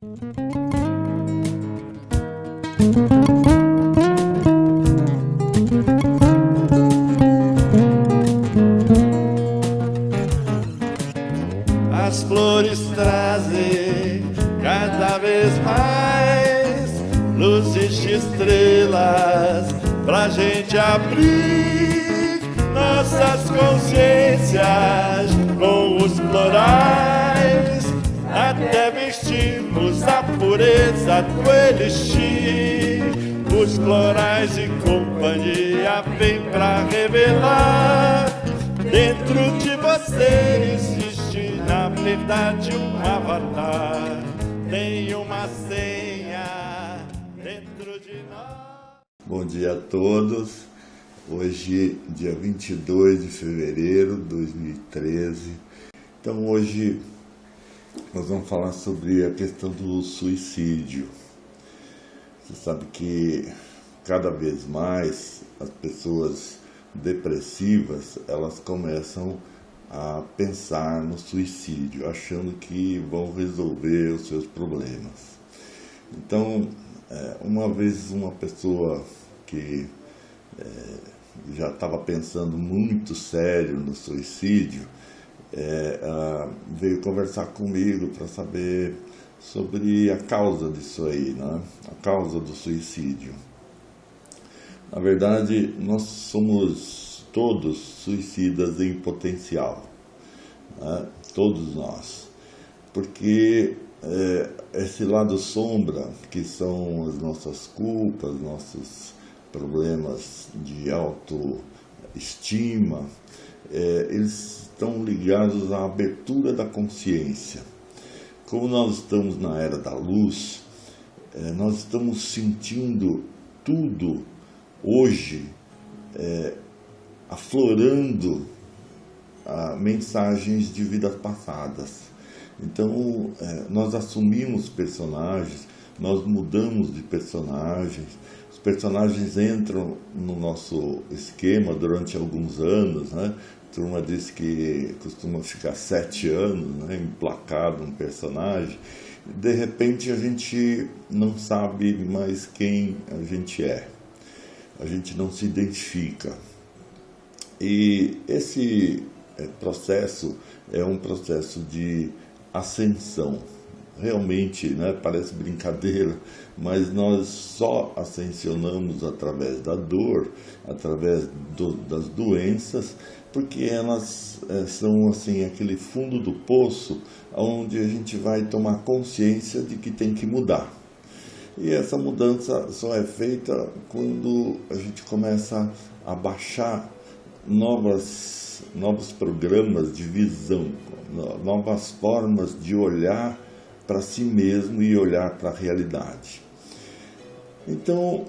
As flores trazem cada vez mais luzes de estrelas pra gente abrir nossas consciências com os florais, até vestirmos a pureza do elixir. Os florais e companhia vêm pra revelar: dentro de você existe, na verdade, um avatar. Tem uma senha dentro de nós. Bom dia a todos. Hoje, dia 22 de fevereiro de 2013. Então, hoje nós vamos falar sobre a questão do suicídio. Você sabe que cada vez mais as pessoas depressivas, elas começam a pensar no suicídio, achando que vão resolver os seus problemas. Então, uma vez uma pessoa que já estava pensando muito sério no suicídio, veio conversar comigo para saber sobre a causa disso aí, né? A causa do suicídio. Na verdade, nós somos todos suicidas em potencial, né? Todos nós, porque esse lado sombra, que são as nossas culpas, nossos problemas de autoestima, eles estão ligados à abertura da consciência. Como nós estamos na era da luz, nós estamos sentindo tudo hoje aflorando mensagens de vidas passadas. Então, nós assumimos personagens, nós mudamos de personagens, os personagens entram no nosso esquema durante alguns anos, né? A turma diz que costuma ficar 7 anos, né, emplacado um personagem. De repente a gente não sabe mais quem a gente é. A gente não se identifica. E esse processo é um processo de ascensão. Realmente, né, parece brincadeira, mas nós só ascensionamos através da dor, através das doenças, porque elas são assim, aquele fundo do poço onde a gente vai tomar consciência de que tem que mudar. E essa mudança só é feita quando a gente começa a baixar novos programas de visão, novas formas de olhar para si mesmo e olhar para a realidade. Então,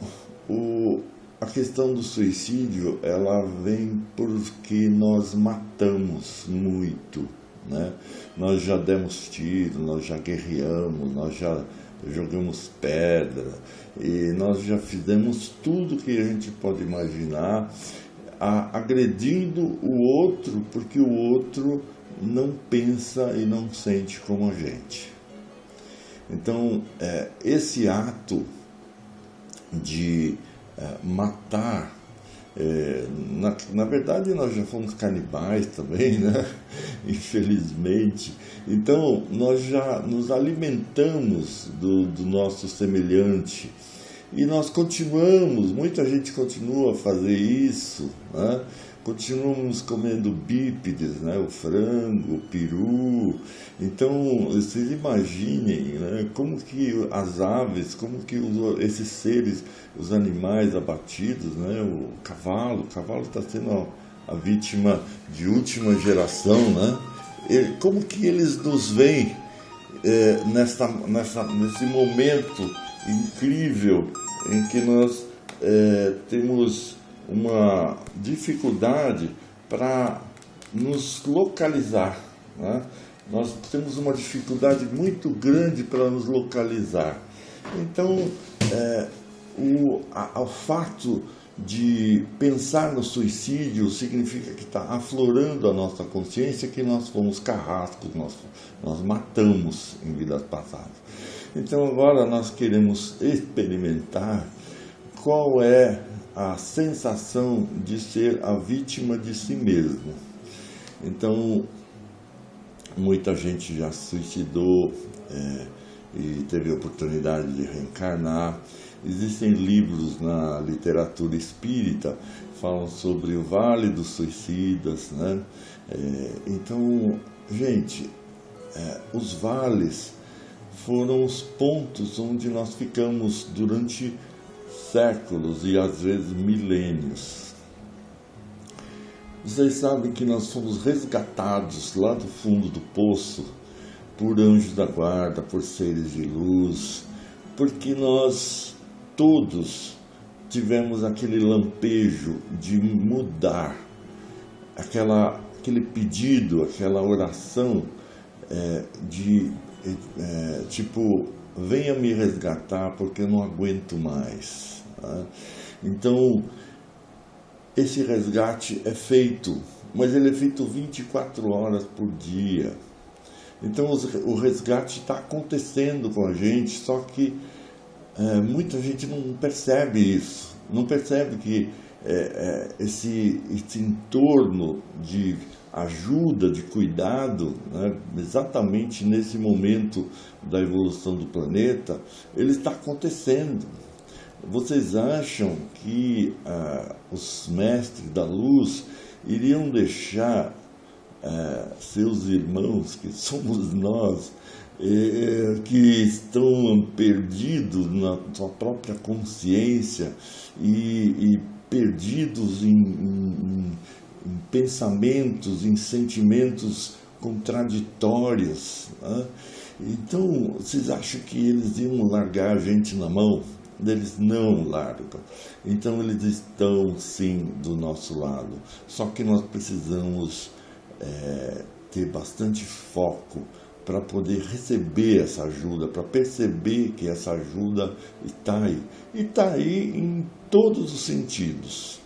a questão do suicídio, ela vem porque nós matamos muito, né? Nós já demos tiro, nós já guerreamos, nós já jogamos pedra, e nós já fizemos tudo que a gente pode imaginar, agredindo o outro, porque o outro não pensa e não sente como a gente. Então, esse ato de matar, na verdade nós já fomos canibais também, né? Infelizmente. Então, nós já nos alimentamos do nosso semelhante. E nós continuamos, muita gente continua a fazer isso, né? Continuamos comendo bípedes, né? O frango, o peru. Então, vocês imaginem, né? Como que as aves, como que esses seres, os animais abatidos, né? O cavalo está sendo a vítima de última geração, né? Como que eles nos veem nesse momento incrível em que nós temos uma dificuldade para nos localizar, né? Nós temos uma dificuldade muito grande para nos localizar. Então, o fato de pensar no suicídio significa que está aflorando a nossa consciência que nós fomos carrascos, nós matamos em vidas passadas. Então agora nós queremos experimentar qual é a sensação de ser a vítima de si mesmo. Então, muita gente já se suicidou e teve a oportunidade de reencarnar. Existem livros na literatura espírita que falam sobre o Vale dos Suicidas, né? Então, gente, os vales foram os pontos onde nós ficamos durante séculos e às vezes milênios. Vocês sabem que nós fomos resgatados lá do fundo do poço por anjos da guarda, por seres de luz, porque nós todos tivemos aquele lampejo de mudar, aquele pedido, aquela oração tipo, venha me resgatar porque eu não aguento mais. Tá? Então, esse resgate é feito, mas ele é feito 24 horas por dia. Então, o resgate está acontecendo com a gente, só que muita gente não percebe isso, não percebe que esse entorno de ajuda, de cuidado, né, exatamente nesse momento da evolução do planeta, ele está acontecendo. Vocês acham que os mestres da luz iriam deixar seus irmãos, que somos nós, que estão perdidos na sua própria consciência e perdidos em pensamentos, em sentimentos contraditórios, né? Então, vocês acham que eles iam largar a gente na mão? Eles não largam. Então, eles estão sim do nosso lado. Só que nós precisamos ter bastante foco para poder receber essa ajuda, para perceber que essa ajuda está aí. E está aí em todos os sentidos.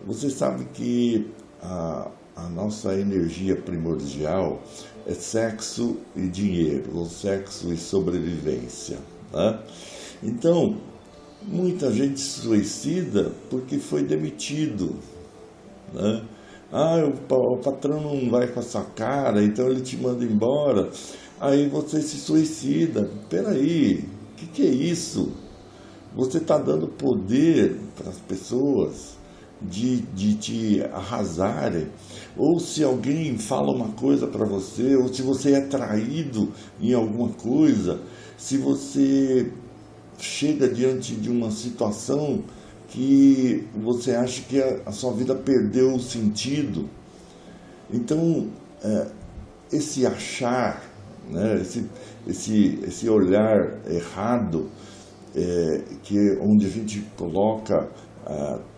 Você sabe que a nossa energia primordial é sexo e dinheiro, ou sexo e sobrevivência, né? Então, muita gente se suicida porque foi demitido, né? O patrão não vai com a sua cara, então ele te manda embora. Aí você se suicida. Peraí, o que é isso? Você está dando poder para as pessoas de te arrasarem, ou se alguém fala uma coisa para você, ou se você é traído em alguma coisa, se você chega diante de uma situação que você acha que a sua vida perdeu o sentido. Então, esse achar, né, esse olhar errado, onde a gente coloca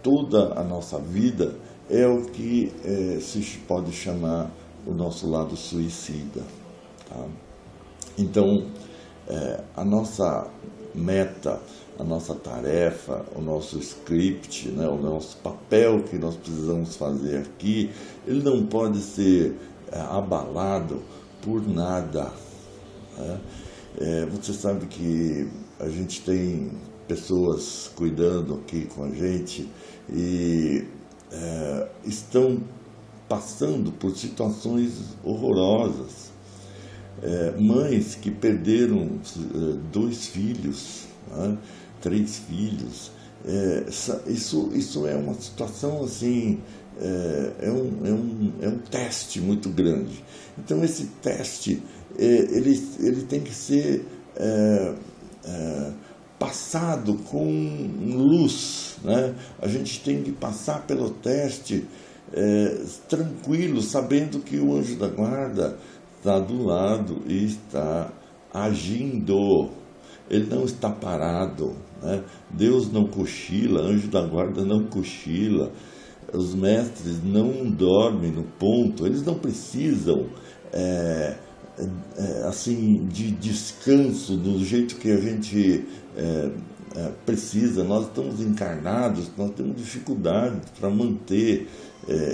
toda a nossa vida, é o que se pode chamar o nosso lado suicida. Tá? Então, a nossa meta, a nossa tarefa, o nosso script, né, o nosso papel que nós precisamos fazer aqui, ele não pode ser abalado por nada. Né? Você sabe que a gente tem pessoas cuidando aqui com a gente e estão passando por situações horrorosas. Mães que perderam 2 filhos, né, 3 filhos. Isso é uma situação assim, é um teste muito grande. Então esse teste ele tem que ser passado com luz, né? A gente tem que passar pelo teste tranquilo, sabendo que o anjo da guarda está do lado e está agindo. Ele não está parado, né? Deus não cochila, anjo da guarda não cochila, os mestres não dormem no ponto, eles não precisam assim de descanso do jeito que a gente precisa, nós estamos encarnados, nós temos dificuldade para manter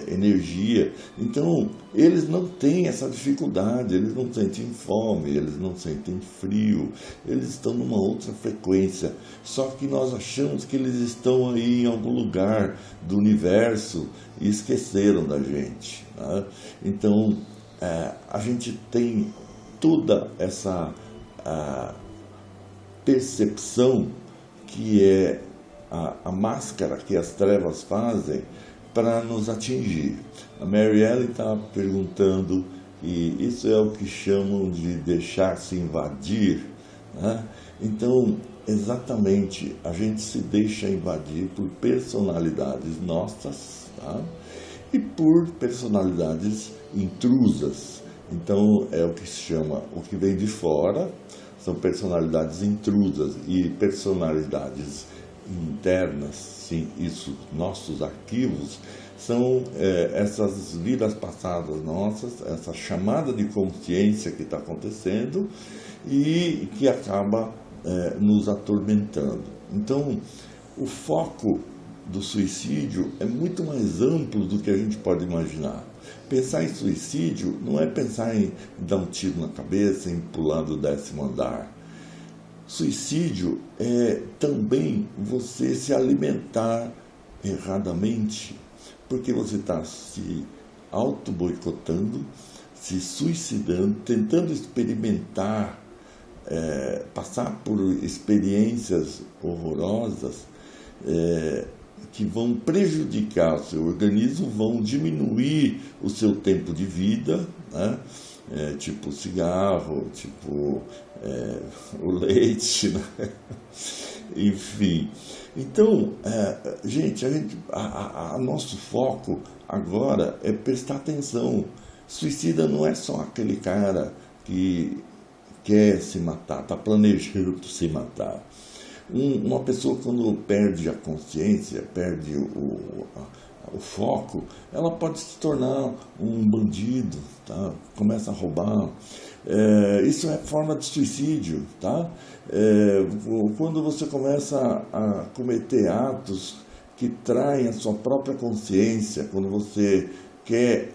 energia. Então, eles não têm essa dificuldade, eles não sentem fome, eles não sentem frio, eles estão numa outra frequência. Só que nós achamos que eles estão aí em algum lugar do universo e esqueceram da gente, né? Então, a gente tem toda essa percepção que é a máscara que as trevas fazem para nos atingir. A Mary Ellen está perguntando, e isso é o que chamam de deixar-se invadir, né? Então, exatamente, a gente se deixa invadir por personalidades nossas, tá? E por personalidades intrusas. Então, é o que se chama, o que vem de fora, são personalidades intrusas, e personalidades internas, sim, isso, nossos arquivos, são essas vidas passadas nossas, essa chamada de consciência que está acontecendo e que acaba nos atormentando. Então, o foco do suicídio é muito mais amplo do que a gente pode imaginar. Pensar em suicídio não é pensar em dar um tiro na cabeça, em pular do 10º andar. Suicídio é também você se alimentar erradamente, porque você está se auto-boicotando, se suicidando, tentando experimentar, passar por experiências horrorosas que vão prejudicar o seu organismo, vão diminuir o seu tempo de vida, né? Tipo o cigarro, tipo o leite, né? Enfim. Então, gente, nosso foco agora é prestar atenção. Suicida não é só aquele cara que quer se matar, está planejando se matar. Uma pessoa, quando perde a consciência, perde o foco, ela pode se tornar um bandido, tá? Começa a roubar. Isso é forma de suicídio, tá? Quando você começa a cometer atos que traem a sua própria consciência, quando você quer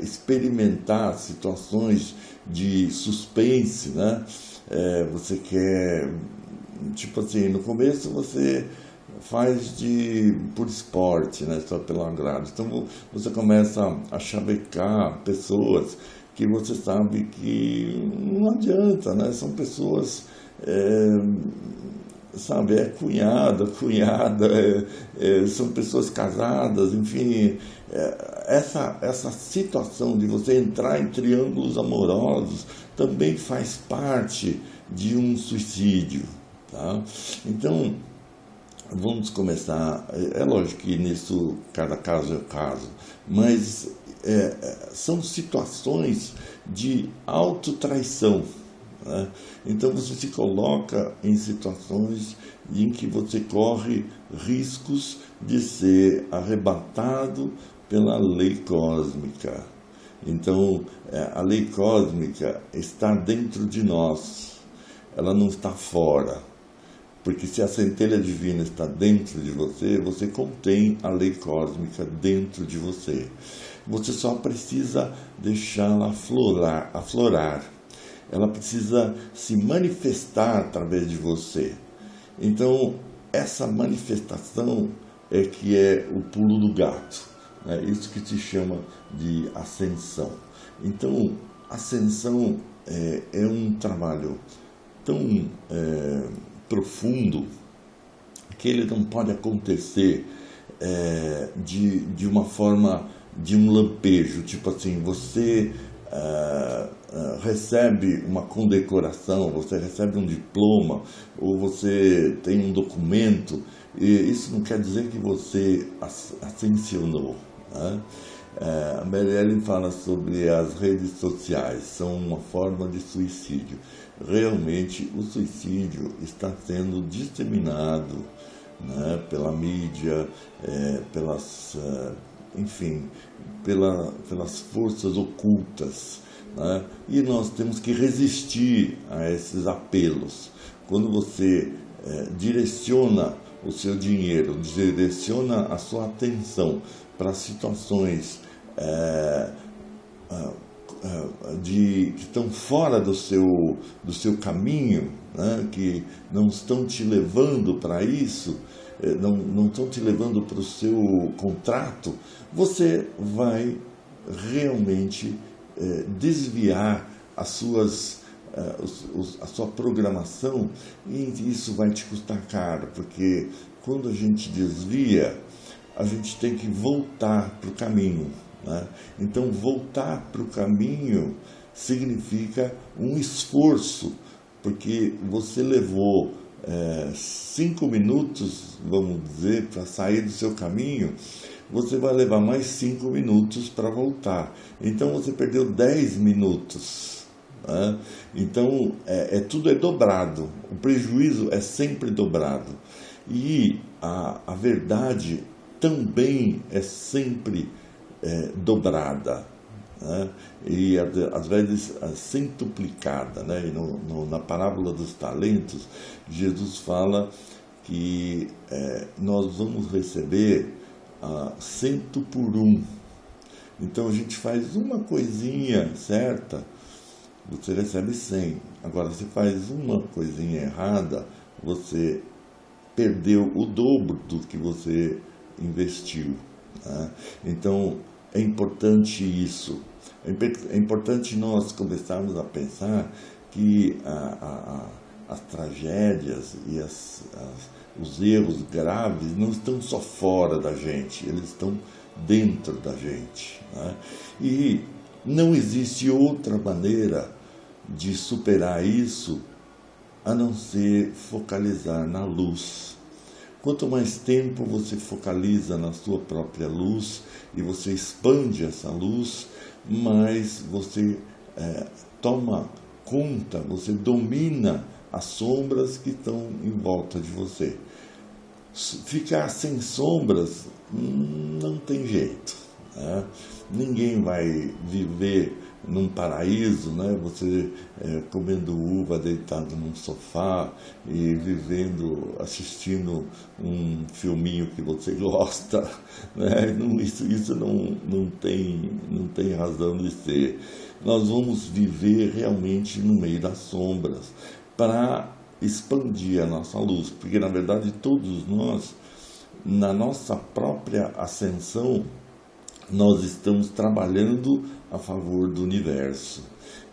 experimentar situações de suspense, né? Você quer, tipo assim, no começo você faz por esporte, né? Só pelo agrado. Então você começa a chavecar pessoas que você sabe que não adianta, né? São pessoas, sabe, cunhada, são pessoas casadas, enfim. Essa situação de você entrar em triângulos amorosos também faz parte de um suicídio, tá? Então, vamos começar. É lógico que nisso cada caso é caso, mas são situações de autotraição, né? Então você se coloca em situações em que você corre riscos de ser arrebatado pela lei cósmica. Então a lei cósmica está dentro de nós, ela não está fora. Porque se a centelha divina está dentro de você, você contém a lei cósmica dentro de você. Você só precisa deixá-la aflorar. Ela precisa se manifestar através de você. Então, essa manifestação é que é o pulo do gato. É isso que se chama de ascensão. Então, ascensão é um trabalho tão profundo que ele não pode acontecer de uma forma de um lampejo, tipo assim, você recebe uma condecoração, você recebe um diploma, ou você tem um documento, e isso não quer dizer que você ascensionou, né? A Mary Ellen fala sobre as redes sociais, são uma forma de suicídio. Realmente o suicídio está sendo disseminado, né, pela mídia, enfim, pelas forças ocultas, né? E nós temos que resistir a esses apelos. Quando você direciona o seu dinheiro, direciona a sua atenção para situações que estão fora do seu caminho, né? Que não estão te levando para isso, não estão te levando para o seu contrato, você vai realmente desviar a sua programação, e isso vai te custar caro, porque quando a gente desvia, a gente tem que voltar para o caminho, né? Então, voltar para o caminho significa um esforço, porque você levou 5 minutos, vamos dizer, para sair do seu caminho, você vai levar mais 5 minutos para voltar. Então, você perdeu 10 minutos. Né? Então, tudo é dobrado. O prejuízo é sempre dobrado. E a verdade também é sempre dobrada, né? E às vezes centuplicada, né? E na parábola dos talentos, Jesus fala que nós vamos receber 100 por 1. Então a gente faz uma coisinha certa, você recebe 100. Agora, se faz uma coisinha errada, você perdeu o dobro do que você investiu, né? Então é importante isso. É importante nós começarmos a pensar que as tragédias e os erros graves não estão só fora da gente, eles estão dentro da gente, né? E não existe outra maneira de superar isso a não ser focalizar na luz. Quanto mais tempo você focaliza na sua própria luz e você expande essa luz, mais você toma conta, você domina as sombras que estão em volta de você. Ficar sem sombras não tem jeito, né? Ninguém vai viver num paraíso, né? Você comendo uva deitado num sofá e assistindo um filminho que você gosta, né? Isso não tem razão de ser. Nós vamos viver realmente no meio das sombras para expandir a nossa luz, porque na verdade todos nós, na nossa própria ascensão, nós estamos trabalhando a favor do universo.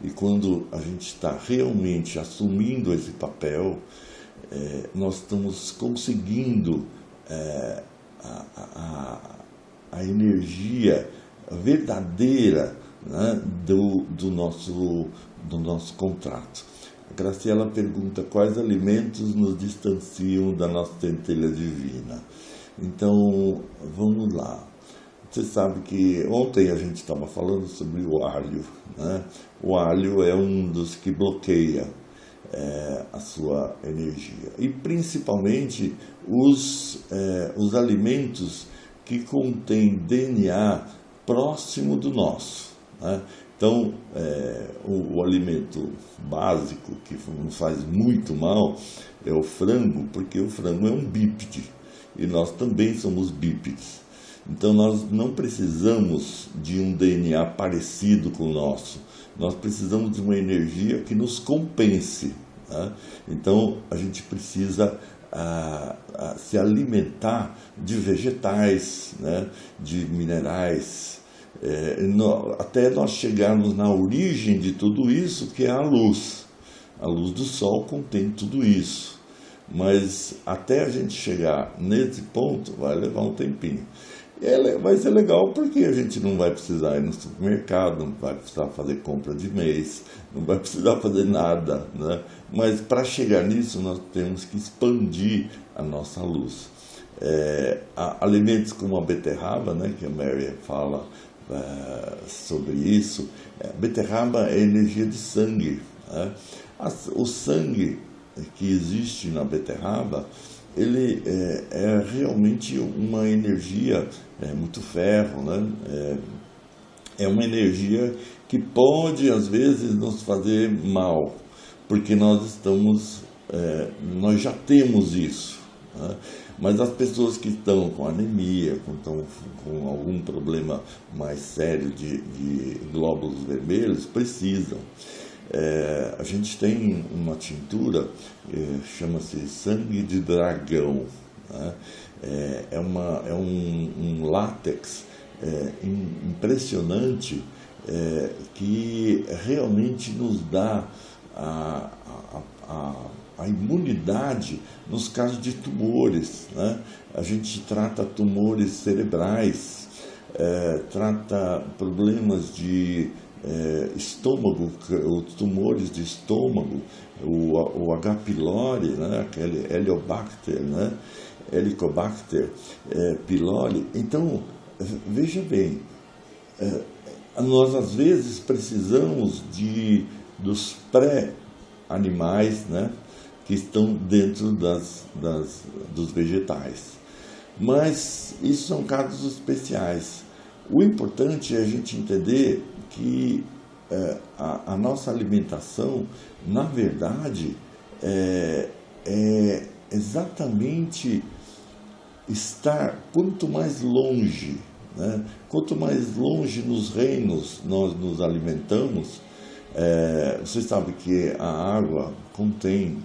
E quando a gente está realmente assumindo esse papel, nós estamos conseguindo a energia verdadeira, né, do nosso contrato. A Graciela pergunta: quais alimentos nos distanciam da nossa centelha divina? Então, vamos lá. Você sabe que ontem a gente estava falando sobre o alho, né? O alho é um dos que bloqueia a sua energia. E principalmente os alimentos que contêm DNA próximo do nosso, né? Então, o alimento básico que nos faz muito mal é o frango, porque o frango é um bípede e nós também somos bípedes. Então, nós não precisamos de um DNA parecido com o nosso. Nós precisamos de uma energia que nos compense, né? Então, a gente precisa se alimentar de vegetais, né? De minerais, até nós chegarmos na origem de tudo isso, que é a luz. A luz do sol contém tudo isso. Mas até a gente chegar nesse ponto, vai levar um tempinho. Vai ser legal porque a gente não vai precisar ir no supermercado, não vai precisar fazer compra de mês, não vai precisar fazer nada, né? Mas para chegar nisso, nós temos que expandir a nossa luz. Alimentos como a beterraba, né, que a Mary fala sobre isso. A beterraba é energia de sangue, né? O sangue que existe na beterraba, ele é realmente uma energia, muito ferro, né? É uma energia que pode, às vezes, nos fazer mal, porque nós estamos nós já temos isso, né? Mas as pessoas que estão com anemia, com algum problema mais sério de glóbulos vermelhos, precisam. A gente tem uma tintura, chama-se sangue de dragão, né? É um látex impressionante, que realmente nos dá a imunidade nos casos de tumores, né? A gente trata tumores cerebrais, trata problemas de estômago, os tumores de estômago, o H. pylori, né? Aquele Helicobacter, né? Helicobacter pylori. Então, veja bem, nós às vezes precisamos dos pré-animais, né, que estão dentro dos vegetais. Mas isso são casos especiais. O importante é a gente entender que a nossa alimentação, na verdade, é exatamente estar quanto mais longe, né? Quanto mais longe nos reinos nós nos alimentamos. Você sabe que a água contém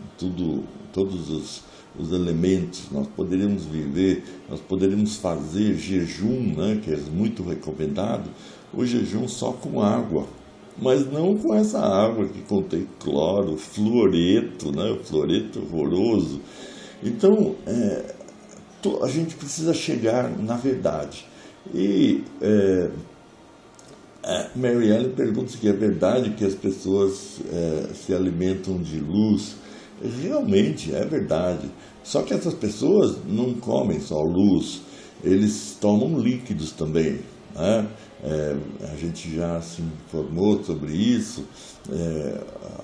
todos os elementos. Nós poderíamos viver, nós poderíamos fazer jejum, né, que é muito recomendado, o jejum só com água, mas não com essa água que contém cloro, fluoreto, né, o fluoreto horroroso. Então, a gente precisa chegar na verdade. E Mary Ellen pergunta se é verdade que as pessoas se alimentam de luz. Realmente é verdade. Só que essas pessoas não comem só luz, eles tomam líquidos também, né? A gente já se informou sobre isso.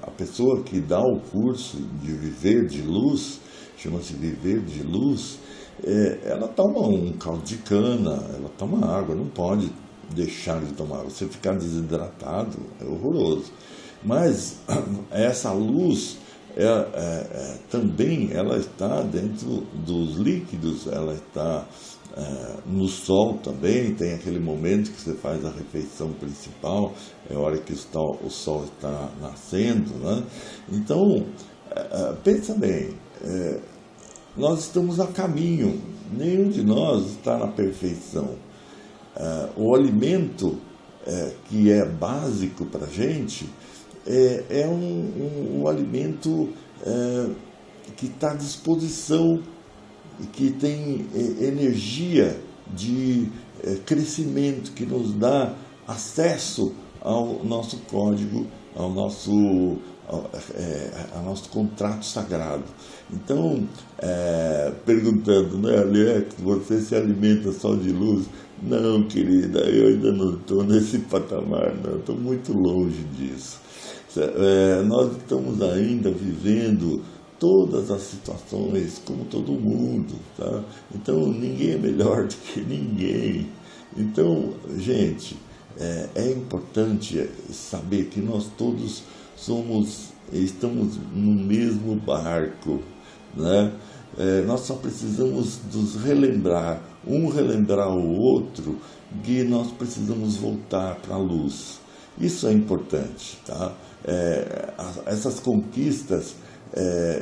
A pessoa que dá o curso de Viver de Luz, chama-se Viver de Luz, ela toma um caldo de cana, ela toma água, não pode deixar de tomar. Você ficar desidratado é horroroso. Mas essa luz também ela está dentro dos líquidos, ela está no sol também. Tem aquele momento que você faz a refeição principal, é a hora que o sol está nascendo, né? Então, pensa bem, nós estamos a caminho, nenhum de nós está na perfeição. O alimento que é básico para a gente é um alimento que está à disposição e que tem energia de crescimento, que nos dá acesso ao nosso código, ao nosso contrato sagrado. Então, perguntando, né, Alex, você se alimenta só de luz? Não, querida, eu ainda não estou nesse patamar, não, estou muito longe disso. Nós estamos ainda vivendo todas as situações como todo mundo, tá? Então, ninguém é melhor do que ninguém. Então, gente, é importante saber que nós todos estamos no mesmo barco, né? Nós só precisamos nos relembrar, relembrar o outro, que nós precisamos voltar para a luz. Isso é importante, tá? Essas conquistas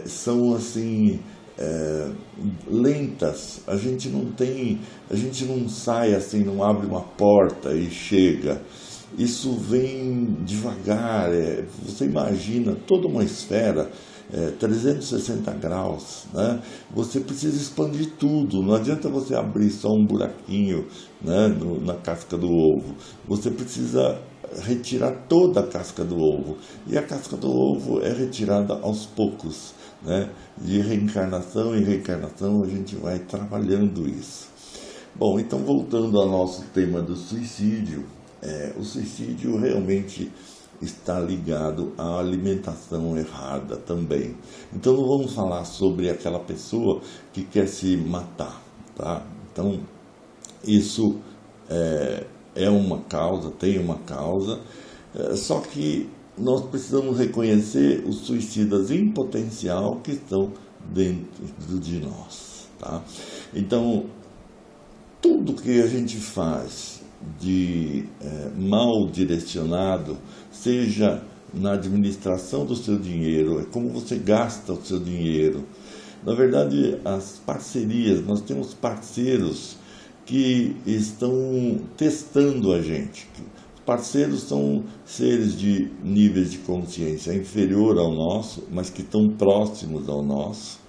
são assim lentas. A gente não sai assim, não abre uma porta e chega. Isso vem devagar. Você imagina toda uma esfera, 360 graus, né? Você precisa expandir tudo. Não adianta você abrir só um buraquinho, né, na casca do ovo. Você precisa retirar toda a casca do ovo. E a casca do ovo é retirada aos poucos, né? De reencarnação em reencarnação a gente vai trabalhando isso. Bom, então voltando ao nosso tema do suicídio, o suicídio realmente está ligado à alimentação errada também. Então não vamos falar sobre aquela pessoa que quer se matar, tá? Então isso é uma causa, tem uma causa, só que nós precisamos reconhecer os suicidas em potencial que estão dentro de nós, tá? Então, tudo que a gente faz de mal direcionado, seja na administração do seu dinheiro, é como você gasta o seu dinheiro. Na verdade, as parcerias, nós temos parceiros que estão testando a gente. Parceiros são seres de níveis de consciência inferior ao nosso, mas que estão próximos ao nosso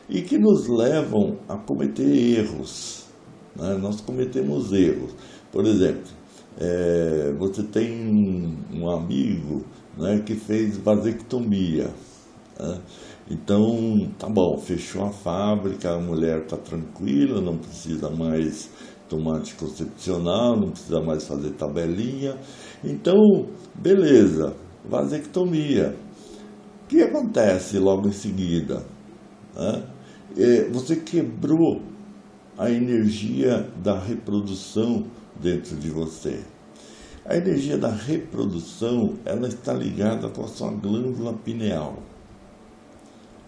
e que nos levam a cometer erros, né? Nós cometemos erros. Por exemplo, você tem um amigo, né, que fez vasectomia, né? Então, tá bom, fechou a fábrica, a mulher está tranquila, não precisa mais tomar anticoncepcional, não precisa mais fazer tabelinha. Então, beleza, vasectomia. O que acontece logo em seguida? Né? Você quebrou a energia da reprodução dentro de você. A energia da reprodução, ela está ligada com a sua glândula pineal.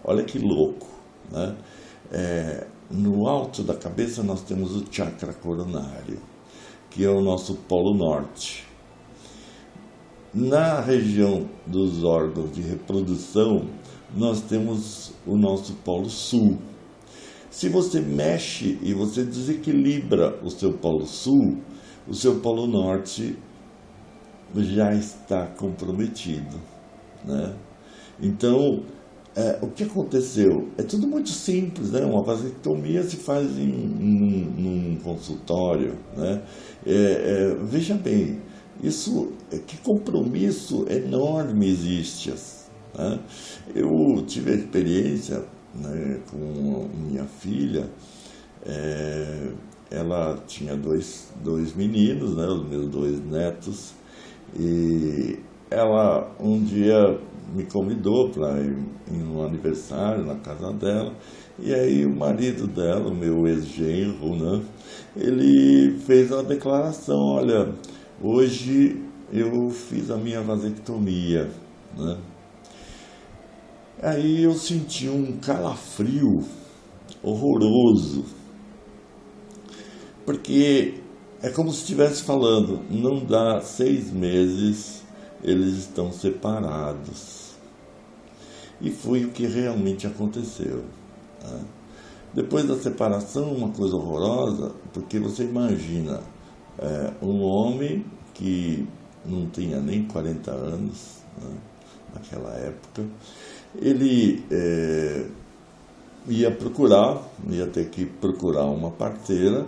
Olha que louco, né? No alto da cabeça nós temos o chakra coronário, que é o nosso polo norte. Na região dos órgãos de reprodução, nós temos o nosso polo sul. Se você mexe e você desequilibra o seu polo sul, o seu polo norte já está comprometido, né? Então, o que aconteceu? É tudo muito simples, né? Uma vasectomia se faz num consultório, né? Veja bem, que compromisso enorme existe, né? Eu tive a experiência, né, com minha filha. Ela tinha dois meninos, né, os meus 2 netos, e ela um dia me convidou para ir em um aniversário na casa dela, e aí o marido dela, o meu ex-genro, né, ele fez uma declaração: olha, hoje eu fiz a minha vasectomia, né? Aí eu senti um calafrio horroroso, porque é como se estivesse falando, não dá 6 meses, eles estão separados. E foi o que realmente aconteceu, né? Depois da separação, uma coisa horrorosa, porque você imagina, um homem que não tinha nem 40 anos, né, naquela época, ele ia ter que procurar uma parceira,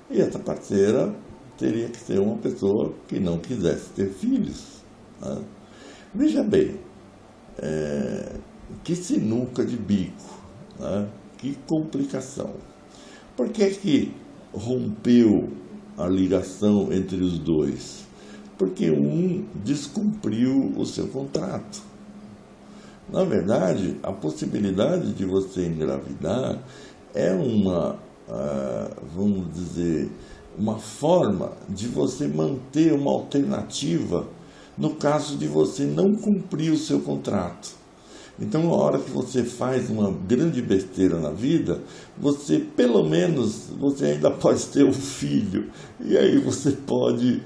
e essa parceira teria que ser uma pessoa que não quisesse ter filhos, né? Veja bem, que sinuca de bico, né? Que complicação. Por que rompeu a ligação entre os dois? Porque um descumpriu o seu contrato. Na verdade, a possibilidade de você engravidar é vamos dizer, uma forma de você manter uma alternativa no caso de você não cumprir o seu contrato. Então, a hora que você faz uma grande besteira na vida, você, pelo menos, você ainda pode ter um filho. E aí você pode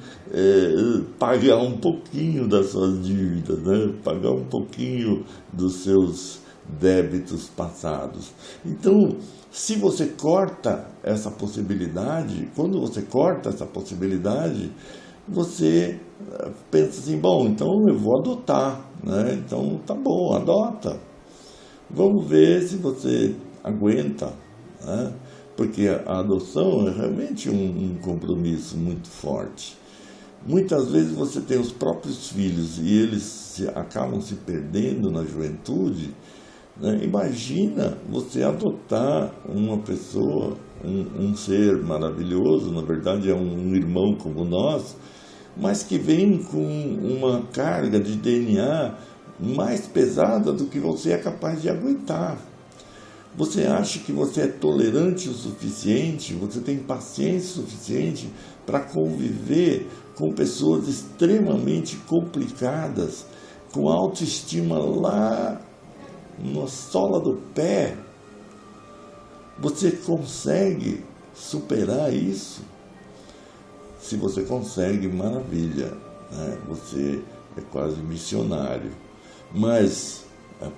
pagar um pouquinho das suas dívidas, né? Pagar um pouquinho dos seus débitos passados. Então, se você corta essa possibilidade, quando você corta essa possibilidade, você pensa assim: bom, então eu vou adotar, né? Então tá bom, adota. Vamos ver se você aguenta, né? Porque a adoção é realmente um compromisso muito forte. Muitas vezes você tem os próprios filhos e eles acabam se perdendo na juventude, né? Imagina você adotar uma pessoa, um ser maravilhoso, na verdade é um irmão como nós, mas que vem com uma carga de DNA mais pesada do que você é capaz de aguentar. Você acha que você é tolerante o suficiente, você tem paciência suficiente para conviver com pessoas extremamente complicadas com a autoestima lá na sola do pé, você consegue superar isso? Se você consegue, maravilha, né? Você é quase missionário. Mas,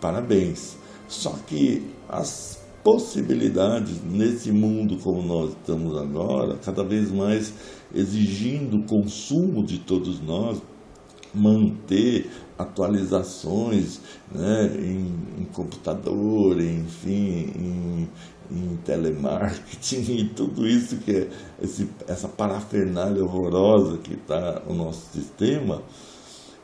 parabéns. Só que as possibilidades nesse mundo como nós estamos agora, cada vez mais exigindo o consumo de todos nós, manter atualizações, né, em computador, enfim, em telemarketing e tudo isso que é essa parafernália horrorosa que está no nosso sistema.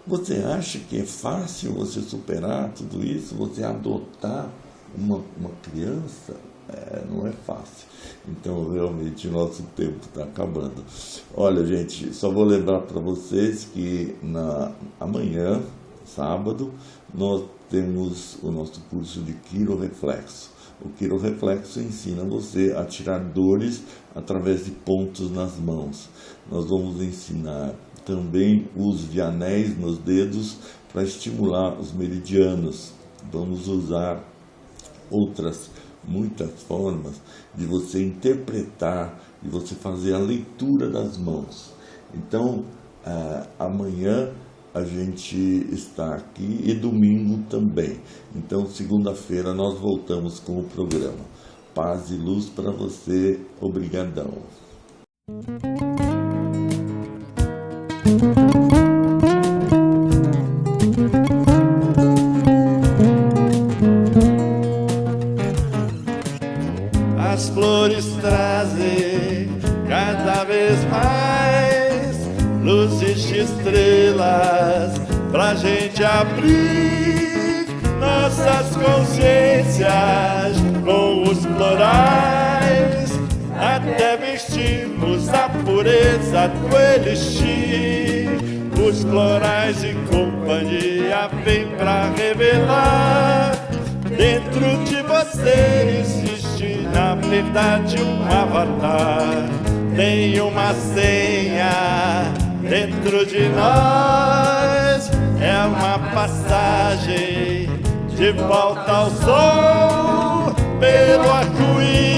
Você acha que é fácil você superar tudo isso, você adotar uma criança? Não é fácil. Então, realmente, nosso tempo está acabando. Olha, gente, só vou lembrar para vocês que amanhã, sábado, nós temos o nosso curso de quirorreflexo. O quirorreflexo ensina você a tirar dores através de pontos nas mãos. Nós vamos ensinar também o uso de anéis nos dedos para estimular os meridianos. Vamos usar muitas formas de você interpretar, de você fazer a leitura das mãos. Então, amanhã a gente está aqui e domingo também. Então, segunda-feira nós voltamos com o programa. Paz e luz para você. Obrigadão. As flores trazem cada vez mais luzes de estrelas pra gente abrir nossas consciências com os florais, até vestirmos a pureza do elixir. Os florais e companhia vêm pra revelar dentro de você existe na verdade um avatar. Tem uma senha dentro de nós, é uma passagem de volta ao sol pelo arco-íris.